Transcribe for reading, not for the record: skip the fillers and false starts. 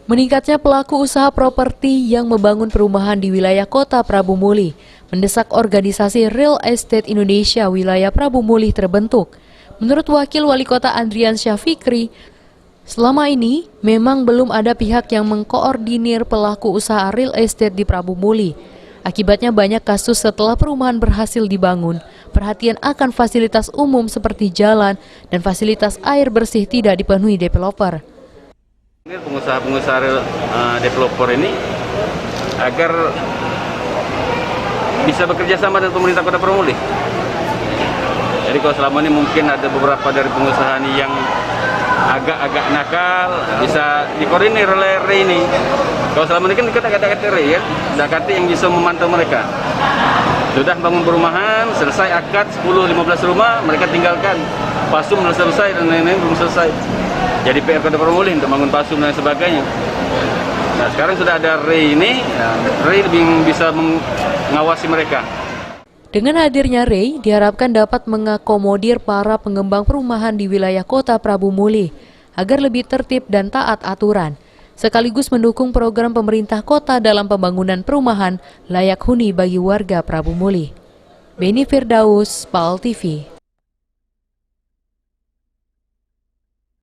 Meningkatnya pelaku usaha properti yang membangun perumahan di wilayah kota Prabu Muli mendesak organisasi Real Estate Indonesia wilayah Prabu Muli terbentuk. Menurut Wakil Wali Kota Andrian Syafikri, selama ini memang belum ada pihak yang mengkoordinir pelaku usaha real estate di Prabu Muli. Akibatnya banyak kasus setelah perumahan berhasil dibangun, perhatian akan fasilitas umum seperti jalan dan fasilitas air bersih tidak dipenuhi developer. Pengusaha-pengusaha developer ini agar bisa bekerja sama dengan pemerintah Kota Prabu Muli. Jadi kalau selama ini mungkin ada beberapa dari pengusaha ini yang agak nakal, bisa dikoordinir oleh RE ini. Kalau selama ini kan kita ada RE ya, ada KT yang bisa memantau mereka. Sudah bangun perumahan, selesai akad 10-15 rumah, mereka tinggalkan. Pasum belum selesai dan lain-lain belum selesai. Jadi PR Kota Prabu Muli untuk bangun pasum dan sebagainya. Nah sekarang sudah ada RE ini, ya, RE lebih bisa mengawasi mereka. Dengan hadirnya RE, diharapkan dapat mengakomodir para pengembang perumahan di wilayah kota Prabu Muli agar lebih tertib dan taat aturan, sekaligus mendukung program pemerintah kota dalam pembangunan perumahan layak huni bagi warga Prabu Muli. Beni Firdaus, PAL TV.